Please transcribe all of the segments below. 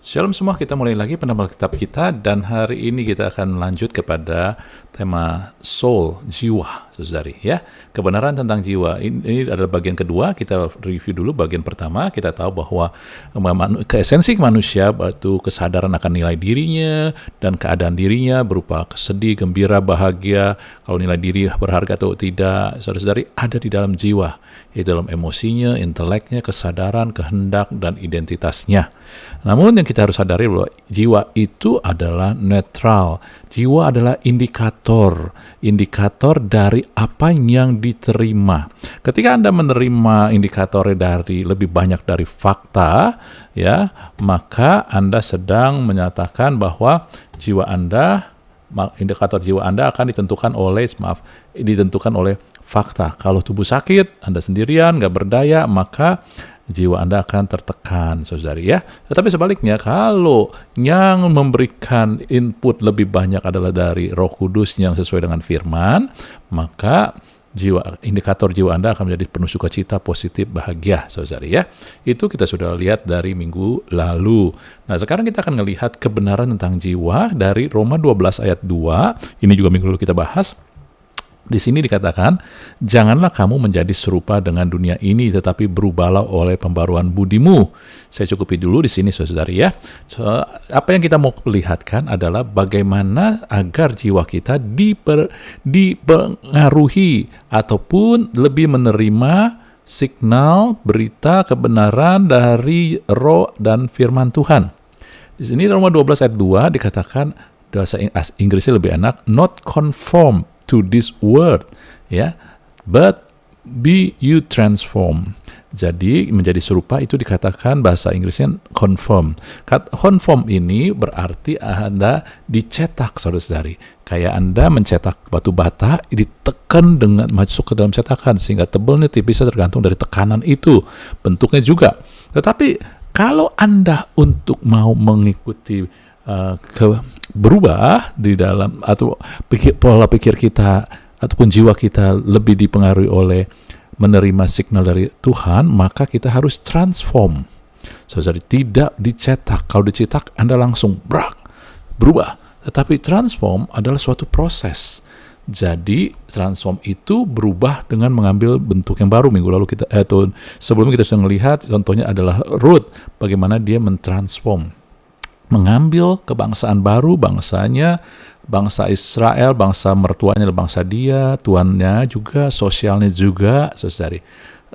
Shalom semua, kita mulai lagi penambal kitab kita dan hari ini kita akan lanjut kepada tema soul, jiwa, saudari ya. Kebenaran tentang jiwa. Ini adalah bagian kedua, kita review dulu bagian pertama. Kita tahu bahwa esensi manusia itu kesadaran akan nilai dirinya dan keadaan dirinya berupa sedih, gembira, bahagia. Kalau nilai diri berharga atau tidak, saudari ada di dalam jiwa, yaitu dalam emosinya, inteleknya, kesadaran, kehendak, dan identitasnya. Namun yang kita harus sadari bahwa jiwa itu adalah netral. Jiwa adalah indikator dari apa yang diterima. Ketika Anda menerima indikatornya dari lebih banyak dari fakta, ya, maka Anda sedang menyatakan bahwa indikator jiwa Anda akan ditentukan oleh fakta. Kalau tubuh sakit, Anda sendirian, nggak berdaya, maka jiwa Anda akan tertekan, saudari ya. Tetapi sebaliknya, kalau yang memberikan input lebih banyak adalah dari Roh Kudus yang sesuai dengan firman, maka indikator jiwa Anda akan menjadi penuh sukacita, positif, bahagia, saudari ya. Itu kita sudah lihat dari minggu lalu. Nah, sekarang kita akan melihat kebenaran tentang jiwa dari Roma 12 ayat 2. Ini juga minggu lalu kita bahas. Di sini dikatakan, janganlah kamu menjadi serupa dengan dunia ini, tetapi berubahlah oleh pembaruan budimu. Saya cukupi dulu di sini, saudari ya. Apa yang kita mau lihatkan adalah bagaimana agar jiwa kita dipengaruhi ataupun lebih menerima signal, berita, kebenaran dari Roh dan Firman Tuhan. Di sini Roma 12 ayat 2 dikatakan, bahasa Inggrisnya lebih enak, not conform to this world, ya, but be you transform. Jadi menjadi serupa itu dikatakan bahasa Inggrisnya conform. Conform ini berarti Anda dicetak, saudara-saudari. Kayak Anda mencetak batu bata, ditekan dengan masuk ke dalam cetakan sehingga tebalnya tipisnya tergantung dari tekanan itu. Bentuknya juga. Tetapi kalau Anda untuk mau mengikuti berubah di dalam atau pola pikir kita ataupun jiwa kita lebih dipengaruhi oleh menerima signal dari Tuhan, maka kita harus transform. Jadi tidak dicetak. Kalau dicetak Anda langsung berubah. Tetapi transform adalah suatu proses. Jadi transform itu berubah dengan mengambil bentuk yang baru. Minggu lalu sebelumnya kita sudah melihat contohnya adalah Ruth, bagaimana dia mentransform, mengambil kebangsaan baru, bangsanya, bangsa Israel, bangsa mertuanya, bangsa dia, tuannya juga, sosialnya juga, saudari.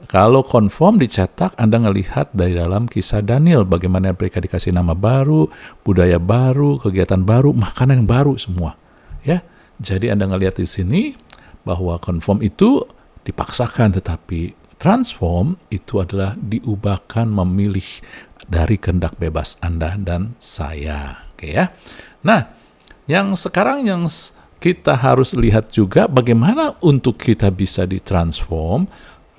Kalau konform dicetak, Anda ngelihat dari dalam kisah Daniel, bagaimana mereka dikasih nama baru, budaya baru, kegiatan baru, makanan yang baru semua. Ya, jadi Anda ngelihat di sini bahwa konform itu dipaksakan, tetapi transform itu adalah diubahkan, memilih dari kehendak bebas Anda dan saya. Oke ya. Nah, yang sekarang yang kita harus lihat juga bagaimana untuk kita bisa ditransform.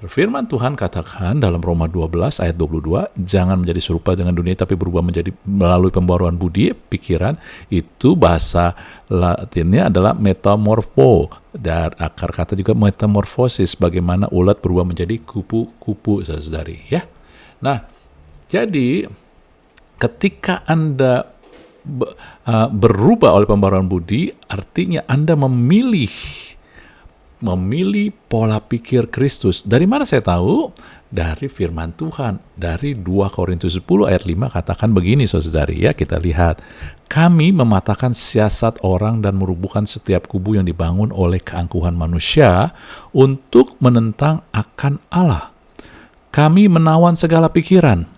Firman Tuhan katakan dalam Roma 12 ayat 22, jangan menjadi serupa dengan dunia tapi berubah menjadi melalui pembaruan budi, pikiran. Itu bahasa Latinnya adalah metamorpho. Dan akar kata juga metamorfosis, bagaimana ulat berubah menjadi kupu-kupu, saudari ya. Nah, jadi ketika Anda berubah oleh pembaruan budi, artinya Anda memilih pola pikir Kristus. Dari mana saya tahu? Dari firman Tuhan. Dari 2 Korintus 10 ayat 5 katakan begini, saudari ya, kita lihat. Kami mematahkan siasat orang dan merubuhkan setiap kubu yang dibangun oleh keangkuhan manusia untuk menentang akan Allah. Kami menawan segala pikiran.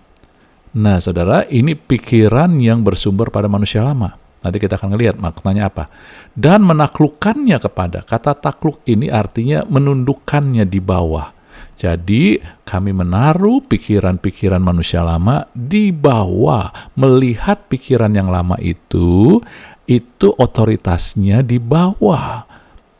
Nah, saudara, ini pikiran yang bersumber pada manusia lama. Nanti kita akan lihat maknanya apa. Dan menaklukkannya kepada, kata takluk ini artinya menundukkannya di bawah. Jadi, kami menaruh pikiran-pikiran manusia lama di bawah. Melihat pikiran yang lama itu otoritasnya di bawah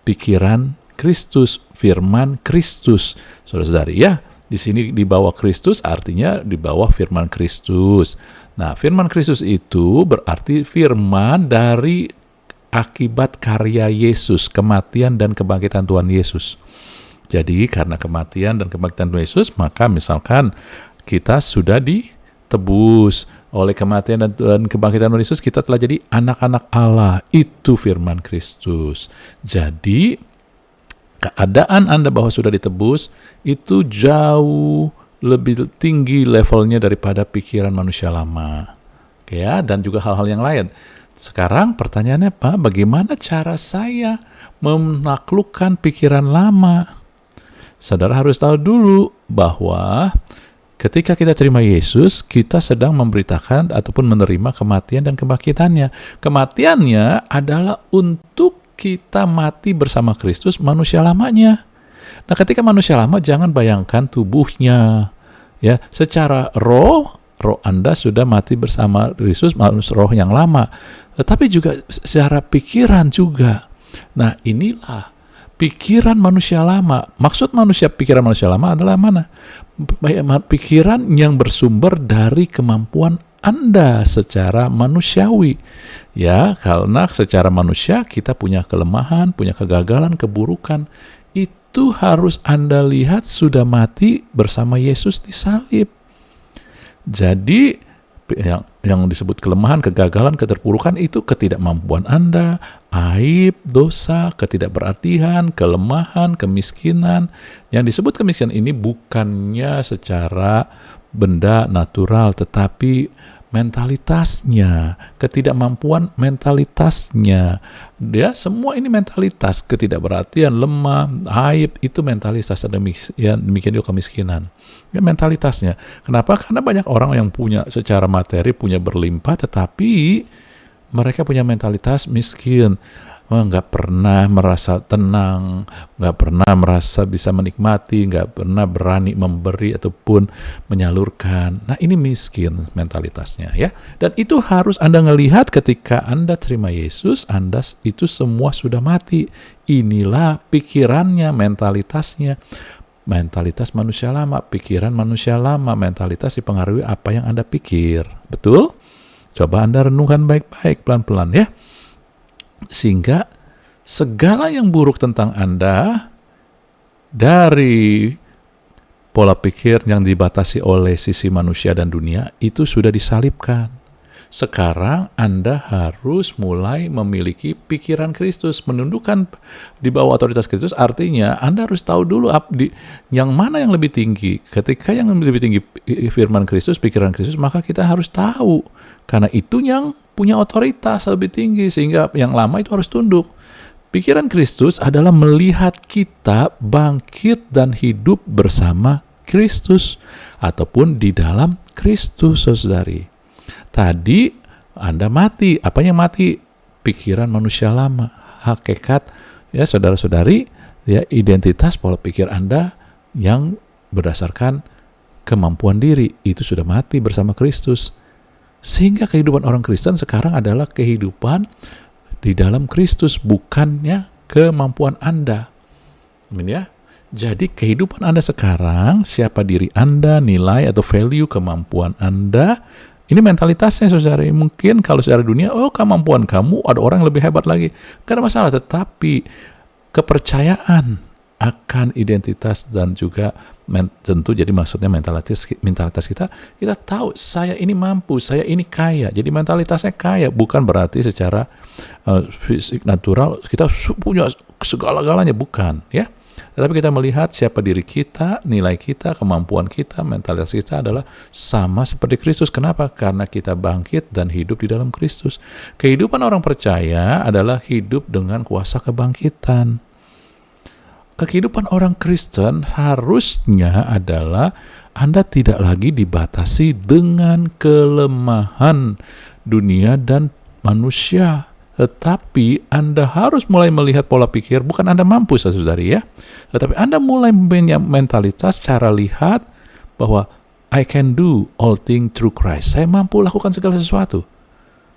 pikiran Kristus, firman Kristus. Saudara-saudari ya, di sini di bawah Kristus artinya di bawah firman Kristus. Nah, firman Kristus itu berarti firman dari akibat karya Yesus, kematian dan kebangkitan Tuhan Yesus. Jadi karena kematian dan kebangkitan Tuhan Yesus, maka misalkan kita sudah ditebus Oleh kematian dan kebangkitan Yesus kita telah jadi anak-anak Allah. Itu firman Kristus. Jadi keadaan Anda bahwa sudah ditebus itu jauh lebih tinggi levelnya daripada pikiran manusia lama. Oke ya, dan juga hal-hal yang lain. Sekarang pertanyaannya Pak, bagaimana cara saya menaklukkan pikiran lama? Saudara harus tahu dulu bahwa ketika kita terima Yesus, kita sedang memberitakan ataupun menerima kematian dan kebangkitannya. Kematiannya adalah untuk kita mati bersama Kristus, manusia lamanya. Nah, ketika manusia lama, jangan bayangkan tubuhnya. Ya, secara roh Anda sudah mati bersama Kristus, roh yang lama. Tetapi juga secara pikiran juga. Nah, inilah pikiran manusia lama. Maksud pikiran manusia lama adalah mana? Pikiran yang bersumber dari kemampuan Anda secara manusiawi. Ya, karena secara manusia kita punya kelemahan, punya kegagalan, keburukan. Itu harus Anda lihat sudah mati bersama Yesus di salib. Jadi yang disebut kelemahan, kegagalan, keterpurukan itu ketidakmampuan Anda, aib, dosa, ketidakberartian, kelemahan, kemiskinan. Yang disebut kemiskinan ini bukannya secara benda natural, tetapi mentalitasnya, ketidakmampuan mentalitasnya. Dia semua ini mentalitas, ketidakberartian, lemah, aib, itu mentalitas. Demikian juga kemiskinan. Ya, mentalitasnya. Kenapa? Karena banyak orang yang punya secara materi, punya berlimpah, tetapi mereka punya mentalitas miskin. Nggak pernah merasa tenang, nggak pernah merasa bisa menikmati, nggak pernah berani memberi ataupun menyalurkan. Nah, ini miskin mentalitasnya ya. Dan itu harus Anda ngelihat ketika Anda terima Yesus, Anda itu semua sudah mati. Inilah pikirannya, mentalitasnya. Mentalitas manusia lama, pikiran manusia lama, mentalitas dipengaruhi apa yang Anda pikir. Betul? Coba Anda renungkan baik-baik, pelan-pelan ya. Sehingga segala yang buruk tentang Anda dari pola pikir yang dibatasi oleh sisi manusia dan dunia itu sudah disalibkan. Sekarang Anda harus mulai memiliki pikiran Kristus, menundukkan di bawah otoritas Kristus. Artinya Anda harus tahu dulu yang mana yang lebih tinggi. Ketika yang lebih tinggi firman Kristus, pikiran Kristus, maka kita harus tahu. Karena itu yang punya otoritas lebih tinggi, sehingga yang lama itu harus tunduk. Pikiran Kristus adalah melihat kita bangkit dan hidup bersama Kristus, ataupun di dalam Kristus, saudari. Tadi Anda mati, apanya mati? Pikiran manusia lama, hakikat, ya saudara-saudari, ya identitas pola pikir Anda yang berdasarkan kemampuan diri, itu sudah mati bersama Kristus. Sehingga kehidupan orang Kristen sekarang adalah kehidupan di dalam Kristus, bukannya kemampuan Anda. Amin ya. Jadi kehidupan Anda sekarang, siapa diri Anda, nilai atau value kemampuan Anda, ini mentalitasnya saudara. Mungkin kalau secara dunia, kemampuan kamu, ada orang yang lebih hebat lagi. Gak ada masalah, tetapi kepercayaan akan identitas dan juga tentu jadi maksudnya mentalitas kita tahu saya ini mampu, saya ini kaya. Jadi mentalitasnya kaya, bukan berarti secara fisik natural kita punya segala-galanya, bukan ya. Tetapi kita melihat siapa diri kita, nilai kita, kemampuan kita, mentalitas kita adalah sama seperti Kristus. Kenapa? Karena kita bangkit dan hidup di dalam Kristus. Kehidupan orang percaya adalah hidup dengan kuasa kebangkitan. Kehidupan orang Kristen harusnya adalah Anda tidak lagi dibatasi dengan kelemahan dunia dan manusia. Tetapi Anda harus mulai melihat pola pikir, bukan Anda mampu, saudari ya. Tetapi Anda mulai punya mentalitas, cara lihat bahwa I can do all things through Christ. Saya mampu lakukan segala sesuatu.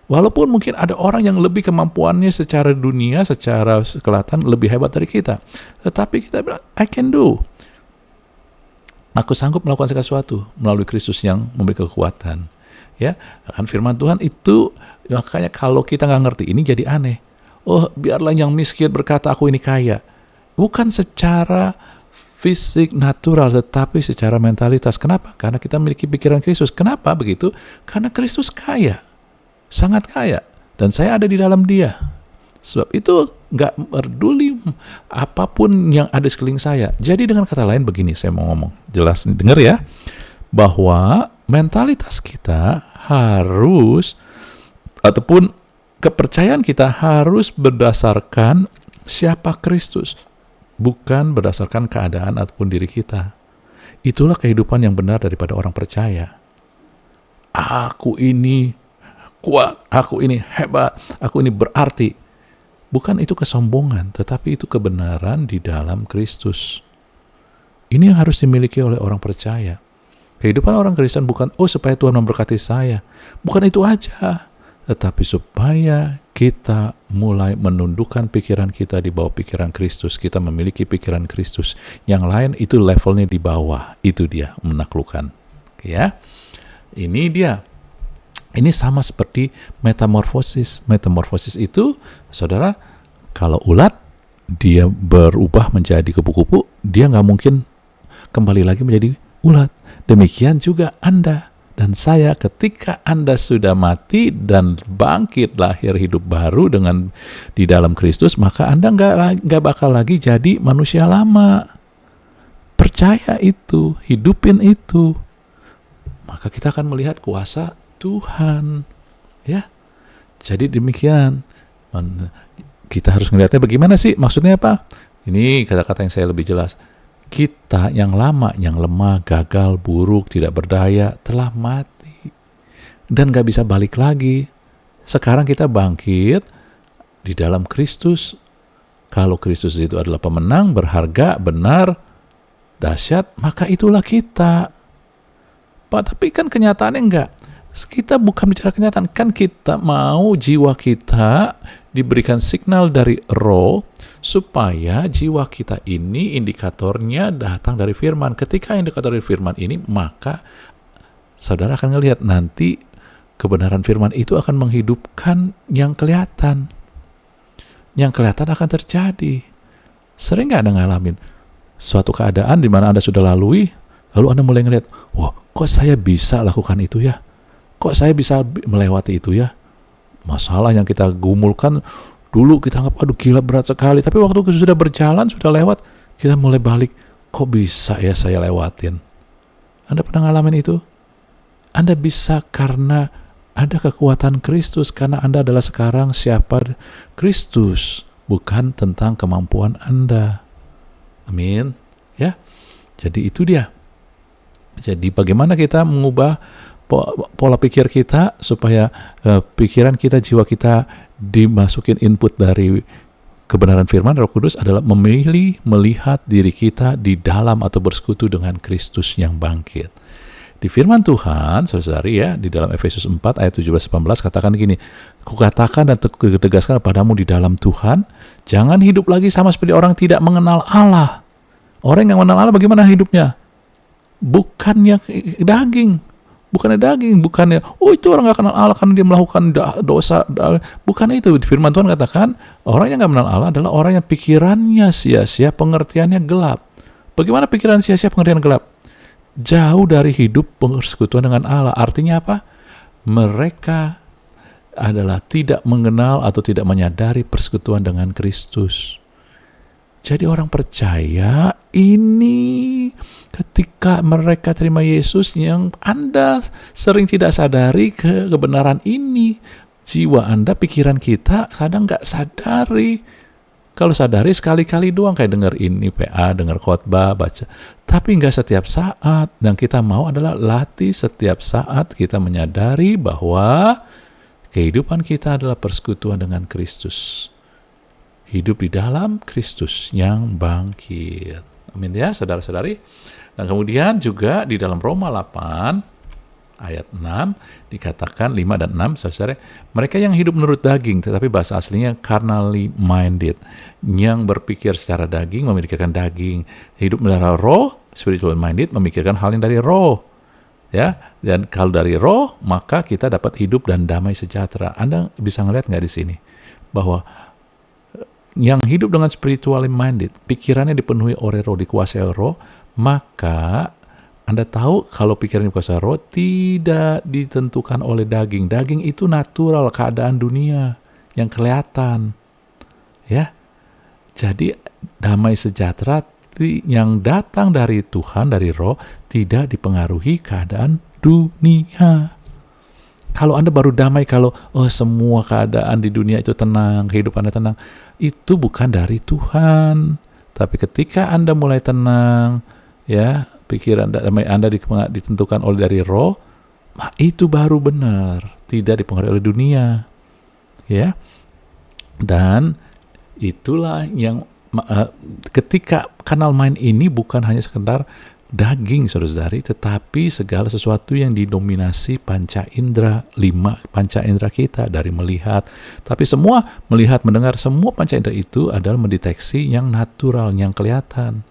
Walaupun mungkin ada orang yang lebih kemampuannya secara dunia, secara kelihatan lebih hebat dari kita. Tetapi kita bilang, I can do. Aku sanggup melakukan segala sesuatu melalui Kristus yang memberi kekuatan. Ya, kan firman Tuhan itu, makanya kalau kita nggak ngerti ini jadi aneh. Biarlah yang miskin berkata aku ini kaya. Bukan secara fisik, natural, tetapi secara mentalitas. Kenapa? Karena kita memiliki pikiran Kristus. Kenapa begitu? Karena Kristus kaya, sangat kaya, dan saya ada di dalam Dia. Sebab itu nggak peduli apapun yang ada sekeliling saya. Jadi dengan kata lain begini, saya mau ngomong jelas, dengar ya, bahwa mentalitas kita harus, ataupun kepercayaan kita harus berdasarkan siapa Kristus, bukan berdasarkan keadaan ataupun diri kita. Itulah kehidupan yang benar daripada orang percaya. Aku ini kuat, aku ini hebat, aku ini berarti. Bukan itu kesombongan, tetapi itu kebenaran di dalam Kristus. Ini yang harus dimiliki oleh orang percaya. Kehidupan orang Kristen bukan, supaya Tuhan memberkati saya. Bukan itu aja. Tetapi supaya kita mulai menundukkan pikiran kita di bawah pikiran Kristus. Kita memiliki pikiran Kristus. Yang lain itu levelnya di bawah. Itu dia, menaklukkan. Ya, ini dia. Ini sama seperti metamorfosis. Metamorfosis itu, saudara, kalau ulat, dia berubah menjadi kupu-kupu, dia nggak mungkin kembali lagi menjadi ulat. Demikian juga Anda dan saya, ketika Anda sudah mati dan bangkit lahir hidup baru dengan di dalam Kristus, maka Anda nggak bakal lagi jadi manusia lama. Percaya itu, hidupin itu. Maka kita akan melihat kuasa Tuhan, ya. Jadi demikian. Kita harus melihatnya bagaimana sih? Maksudnya apa? Ini kata-kata yang saya lebih jelas. Kita yang lama, yang lemah, gagal, buruk, tidak berdaya, telah mati dan gak bisa balik lagi. Sekarang kita bangkit di dalam Kristus. Kalau Kristus itu adalah pemenang, berharga, benar, dahsyat, maka itulah kita. Pak, tapi kan kenyataannya enggak. Kita bukan bicara kenyataan, kan kita mau jiwa kita diberikan signal dari roh supaya jiwa kita ini indikatornya datang dari firman. Ketika indikator dari firman ini, maka saudara akan melihat nanti kebenaran firman itu akan menghidupkan yang kelihatan. Yang kelihatan akan terjadi. Sering gak Anda ngalamin suatu keadaan di mana Anda sudah lalui, lalu Anda mulai ngelihat, wah, kok saya bisa lakukan itu ya? Kok saya bisa melewati itu ya? Masalah yang kita gumulkan dulu kita anggap, aduh gila berat sekali. Tapi waktu sudah berjalan, sudah lewat, kita mulai balik, kok bisa ya saya lewatin? Anda pernah ngalamin itu? Anda bisa karena ada kekuatan Kristus, karena Anda adalah sekarang siapa Kristus, bukan tentang kemampuan Anda. Amin. Ya. Jadi itu dia. Jadi bagaimana kita mengubah pola pikir kita supaya pikiran kita, jiwa kita dimasukin input dari kebenaran firman Roh Kudus adalah memilih melihat diri kita di dalam atau bersekutu dengan Kristus yang bangkit. Di firman Tuhan, saudari ya, di dalam Efesus 4 ayat 17-18 katakan gini, kukatakan dan tegaskan padamu di dalam Tuhan, jangan hidup lagi sama seperti orang tidak mengenal Allah. Orang yang mengenal Allah bagaimana hidupnya? Bukannya daging, bukannya itu orang gak kenal Allah karena dia melakukan dosa. Bukan itu. Firman Tuhan katakan orang yang gak mengenal Allah adalah orang yang pikirannya sia-sia, pengertiannya gelap. Bagaimana pikiran sia-sia, pengertian gelap? Jauh dari hidup persekutuan dengan Allah. Artinya apa? Mereka adalah tidak mengenal atau tidak menyadari persekutuan dengan Kristus. Jadi orang percaya ini ketika mereka terima Yesus, yang Anda sering tidak sadari kebenaran ini. Jiwa Anda, pikiran kita kadang nggak sadari. Kalau sadari sekali-kali doang, kayak dengar ini PA, dengar khotbah, baca. Tapi nggak setiap saat. Dan kita mau adalah latih setiap saat kita menyadari bahwa kehidupan kita adalah persekutuan dengan Kristus. Hidup di dalam Kristus yang bangkit. Amin ya, saudara-saudari. Dan kemudian juga di dalam Roma 8 ayat 6 dikatakan 5 dan 6, saudara, mereka yang hidup menurut daging, tetapi bahasa aslinya carnally minded, yang berpikir secara daging memikirkan daging, hidup menurut roh, spiritual minded, memikirkan hal yang dari roh. Ya, dan kalau dari roh, maka kita dapat hidup dan damai sejahtera. Anda bisa ngelihat nggak di sini bahwa yang hidup dengan spiritually minded, pikirannya dipenuhi oleh roh, dikuasai roh, maka Anda tahu kalau pikiran dikuasai roh tidak ditentukan oleh daging. Daging itu natural, keadaan dunia yang kelihatan. Ya. Jadi damai sejahtera yang datang dari Tuhan, dari roh, tidak dipengaruhi keadaan dunia. Kalau Anda baru damai, kalau semua keadaan di dunia itu tenang, kehidupan Anda tenang, itu bukan dari Tuhan. Tapi ketika Anda mulai tenang, ya, pikiran damai Anda ditentukan oleh dari roh, itu baru benar, tidak dipengaruhi oleh dunia. Ya. Dan itulah yang ketika kanal mind ini bukan hanya sekedar daging, saudara-saudari, tetapi segala sesuatu yang didominasi panca indera, 5 panca indera kita, dari melihat. Tapi semua melihat, mendengar, semua panca indera itu adalah mendeteksi yang natural, yang kelihatan.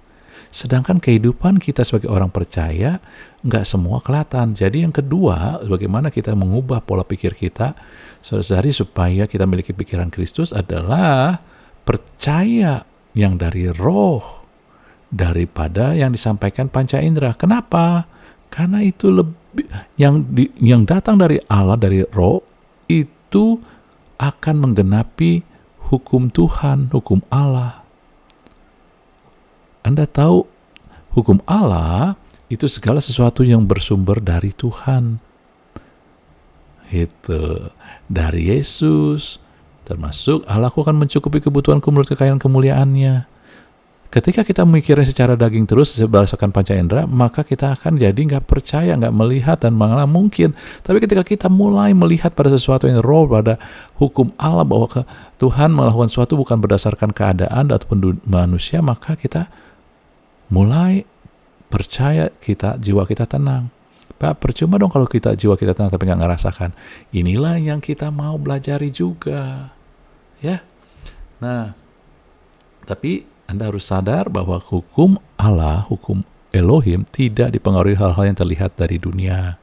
Sedangkan kehidupan kita sebagai orang percaya, nggak semua kelihatan. Jadi yang kedua, bagaimana kita mengubah pola pikir kita, saudara-saudari, supaya kita memiliki pikiran Kristus adalah percaya yang dari roh, daripada yang disampaikan panca indera. Kenapa? Karena itu lebih yang datang dari Allah, dari roh, itu akan menggenapi hukum Tuhan, hukum Allah. Anda tahu hukum Allah itu segala sesuatu yang bersumber dari Tuhan. Itu dari Yesus, termasuk Allahku akan mencukupi kebutuhanku menurut kekayaan kemuliaannya. Ketika kita memikirnya secara daging terus berdasarkan panca indera, maka kita akan jadi nggak percaya, nggak melihat, dan malah mungkin. Tapi ketika kita mulai melihat pada sesuatu yang roh, pada hukum Allah, bahwa Tuhan melakukan sesuatu bukan berdasarkan keadaan ataupun manusia, maka kita mulai percaya, jiwa kita tenang. Pak, percuma dong kalau jiwa kita tenang tapi nggak ngerasakan. Inilah yang kita mau belajari juga. Ya. Nah, tapi Anda harus sadar bahwa hukum Allah, hukum Elohim, tidak dipengaruhi hal-hal yang terlihat dari dunia.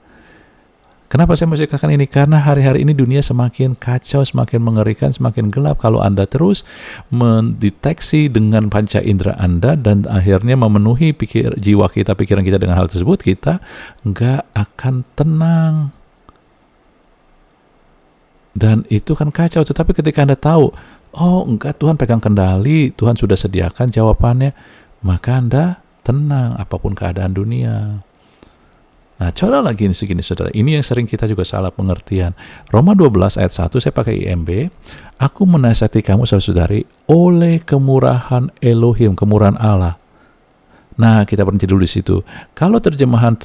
Kenapa saya mesti katakan ini? Karena hari-hari ini dunia semakin kacau, semakin mengerikan, semakin gelap. Kalau Anda terus mendeteksi dengan panca indera Anda dan akhirnya memenuhi jiwa kita, pikiran kita dengan hal tersebut, kita nggak akan tenang. Dan itu kan kacau. Tetapi ketika Anda tahu, enggak, Tuhan pegang kendali, Tuhan sudah sediakan jawabannya, maka Anda tenang apapun keadaan dunia. Nah, coba lagi segini, saudara. Ini yang sering kita juga salah pengertian. Roma 12 ayat 1, saya pakai IMB. Aku menasihati kamu, saudara-saudari, oleh kemurahan Elohim, kemurahan Allah. Nah, kita berhenti dulu di situ. Kalau terjemahan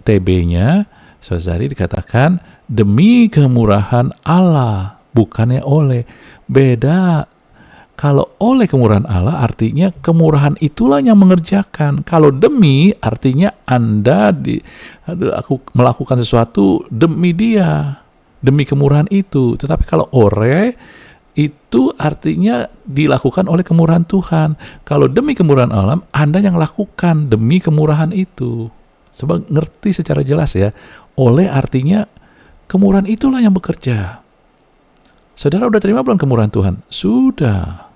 TB-nya, saudara-saudari, dikatakan demi kemurahan Allah, bukannya oleh. Beda. Kalau oleh kemurahan Allah artinya kemurahan itulah yang mengerjakan. Kalau demi artinya Anda aku melakukan sesuatu demi dia, demi kemurahan itu. Tetapi kalau oleh itu artinya dilakukan oleh kemurahan Tuhan. Kalau demi kemurahan Allah, Anda yang lakukan demi kemurahan itu. Coba ngerti secara jelas ya. Oleh artinya kemurahan itulah yang bekerja. Saudara udah terima belum kemurahan Tuhan? Sudah.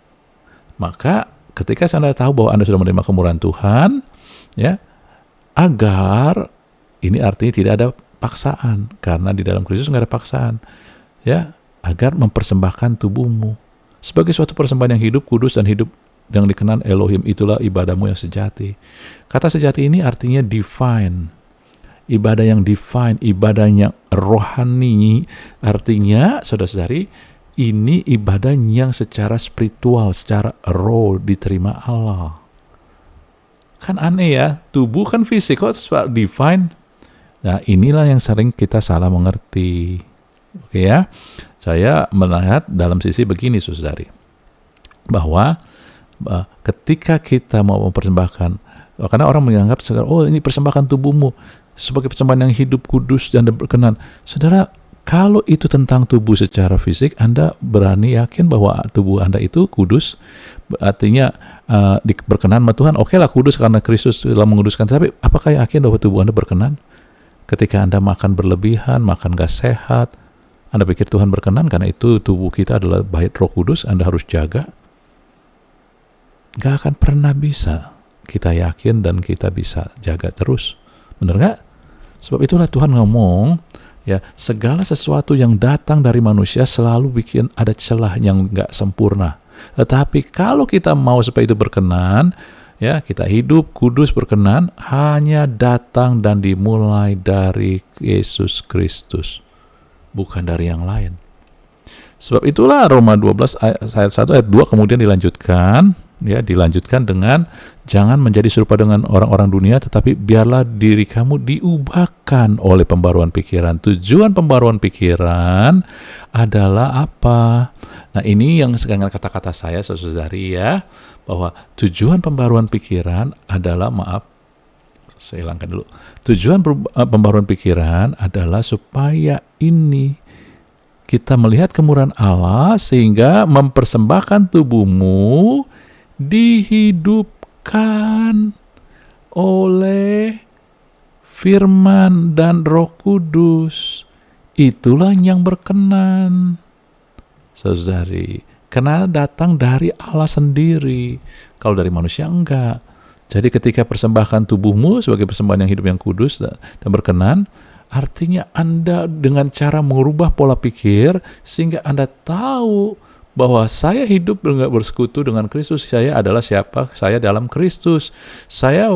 Maka ketika Anda tahu bahwa Anda sudah menerima kemurahan Tuhan, ya, agar ini artinya tidak ada paksaan, karena di dalam Kristus nggak ada paksaan, ya, agar mempersembahkan tubuhmu sebagai suatu persembahan yang hidup, kudus, dan hidup yang dikenan Elohim, itulah ibadahmu yang sejati. Kata sejati ini artinya divine. Ibadah yang divine, ibadah yang rohani, artinya saudara-saudari, ini ibadah yang secara spiritual, secara roh diterima Allah. Kan aneh ya, tubuh kan fisik, kok divine? Nah, inilah yang sering kita salah mengerti. Oke ya, saya melihat dalam sisi begini, saudari, bahwa ketika kita mau mempersembahkan, karena orang menganggap, ini persembahkan tubuhmu sebagai persembahan yang hidup, kudus, dan berkenan. Saudara, kalau itu tentang tubuh secara fisik, Anda berani yakin bahwa tubuh Anda itu kudus, artinya berkenan sama Tuhan. Oke lah, kudus karena Kristus telah menguduskan. Tapi apakah yakin bahwa tubuh Anda berkenan? Ketika Anda makan berlebihan, makan gak sehat, Anda pikir Tuhan berkenan? Karena itu tubuh kita adalah bait Roh Kudus, Anda harus jaga. Gak akan pernah bisa. Kita yakin dan kita bisa jaga terus. Bener gak? Sebab itulah Tuhan ngomong, ya, segala sesuatu yang datang dari manusia selalu bikin ada celah yang gak sempurna. Tetapi kalau kita mau supaya itu berkenan, ya, kita hidup kudus berkenan, hanya datang dan dimulai dari Yesus Kristus, bukan dari yang lain. Sebab itulah Roma 12 ayat 1 ayat 2 kemudian dilanjutkan, ya, dilanjutkan dengan jangan menjadi serupa dengan orang-orang dunia, tetapi biarlah diri kamu diubahkan oleh pembaruan pikiran. Tujuan pembaruan pikiran adalah apa? Nah, ini yang sekarang kata-kata saya, saudari, ya, bahwa tujuan pembaruan pikiran adalah, saya hilangkan dulu. Tujuan pembaruan pikiran adalah supaya ini kita melihat kemurahan Allah sehingga mempersembahkan tubuhmu dihidupkan oleh firman dan Roh Kudus. Itulah yang berkenan, saudari, karena datang dari Allah sendiri. Kalau dari manusia enggak. Jadi ketika persembahkan tubuhmu sebagai persembahan yang hidup, yang kudus dan berkenan, artinya Anda dengan cara mengubah pola pikir sehingga Anda tahu bahwa saya hidup bersekutu dengan Kristus. Saya adalah siapa? Saya dalam Kristus. Saya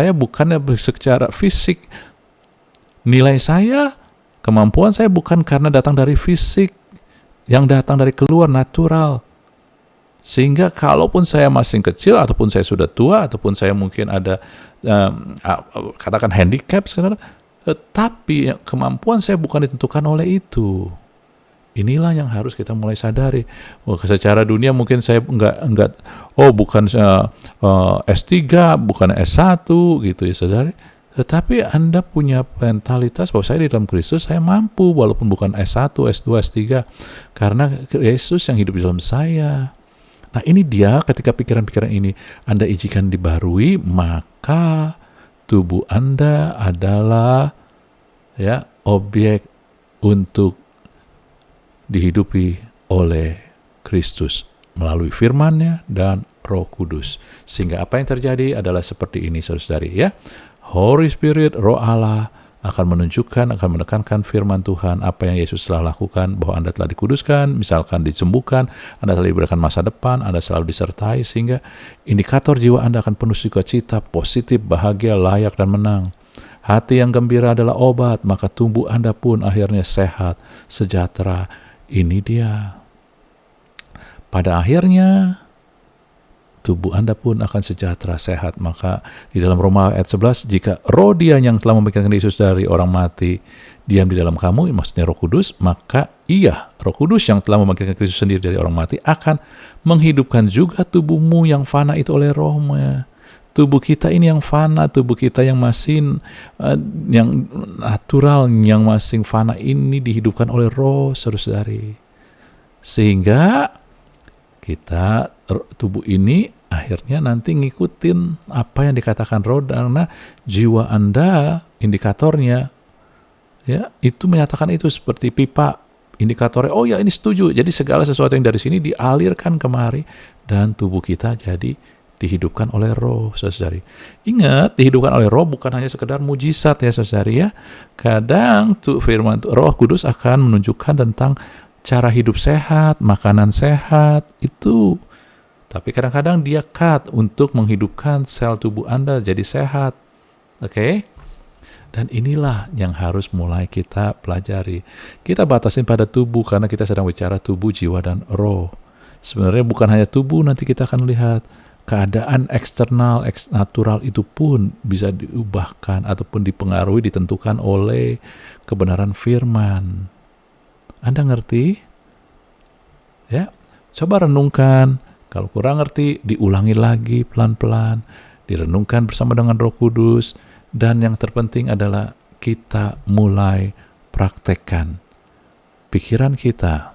bukannya secara fisik. Nilai saya, kemampuan saya bukan karena datang dari fisik, yang datang dari keluar natural. Sehingga kalaupun saya masih kecil, ataupun saya sudah tua, ataupun saya mungkin ada katakan handicap sekarang, tetapi kemampuan saya bukan ditentukan oleh itu. Inilah yang harus kita mulai sadari. Secara dunia mungkin saya enggak bukan S3, bukan S1 gitu ya, saudari. Tetapi Anda punya mentalitas bahwa saya di dalam Kristus, saya mampu walaupun bukan S1, S2, S3, karena Yesus yang hidup di dalam saya. Nah, ini dia, ketika pikiran-pikiran ini Anda izinkan dibarui, maka tubuh Anda adalah, ya, objek untuk dihidupi oleh Kristus melalui firman-Nya dan Roh Kudus. Sehingga apa yang terjadi adalah seperti ini, saudari, ya. Holy Spirit, Roh Allah akan menunjukkan, akan menekankan firman Tuhan, apa yang Yesus telah lakukan, bahwa Anda telah dikuduskan, misalkan disembuhkan, Anda telah diberikan masa depan, Anda selalu disertai, sehingga indikator jiwa Anda akan penuh sukacita, positif, bahagia, layak, dan menang. Hati yang gembira adalah obat, maka tubuh Anda pun akhirnya sehat, sejahtera. Ini dia. Pada akhirnya, tubuh Anda pun akan sejahtera, sehat. Maka di dalam Roma ayat 11, jika roh Dia yang telah membangkitkan Yesus dari orang mati diam di dalam kamu, maksudnya Roh Kudus, maka Ia, Roh Kudus yang telah membangkitkan Kristus sendiri dari orang mati, akan menghidupkan juga tubuhmu yang fana itu oleh Roh-Nya. Tubuh kita ini yang fana, tubuh kita yang masih yang natural, yang masih fana ini dihidupkan oleh Roh, saudari. Sehingga kita, tubuh ini akhirnya nanti ngikutin apa yang dikatakan Roh, karena jiwa Anda, indikatornya, ya, itu menyatakan itu seperti pipa, indikatornya, oh ya ini setuju. Jadi segala sesuatu yang dari sini dialirkan kemari, dan tubuh kita jadi dihidupkan oleh Roh, saudari. Ingat, dihidupkan oleh Roh bukan hanya sekedar mujizat, ya, saudari, ya. Kadang firman Roh Kudus akan menunjukkan tentang cara hidup sehat, makanan sehat, itu. Tapi kadang-kadang dia untuk menghidupkan sel tubuh Anda jadi sehat. Oke? Dan inilah yang harus mulai kita pelajari. Kita batasin pada tubuh karena kita sedang bicara tubuh, jiwa, dan roh. Sebenarnya bukan hanya tubuh, nanti kita akan lihat keadaan eksternal, natural itu pun bisa diubahkan ataupun dipengaruhi, ditentukan oleh kebenaran firman. Anda ngerti? Ya, coba renungkan. Kalau kurang ngerti, diulangi lagi pelan-pelan, direnungkan bersama dengan Roh Kudus, dan yang terpenting adalah kita mulai praktekkan. Pikiran kita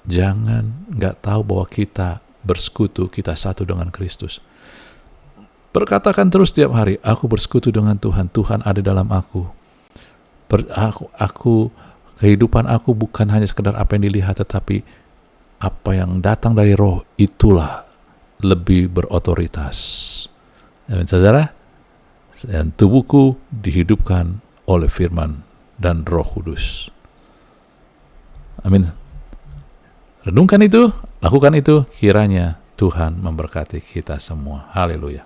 jangan nggak tahu bahwa kita bersekutu, kita satu dengan Kristus. Perkatakan terus setiap hari, aku bersekutu dengan Tuhan, Tuhan ada dalam aku. Kehidupan aku bukan hanya sekedar apa yang dilihat, tetapi apa yang datang dari Roh, itulah lebih berotoritas. Amin, saudara. Dan tubuhku dihidupkan oleh firman dan Roh Kudus. Amin. Renungkan itu, lakukan itu, kiranya Tuhan memberkati kita semua. Haleluya.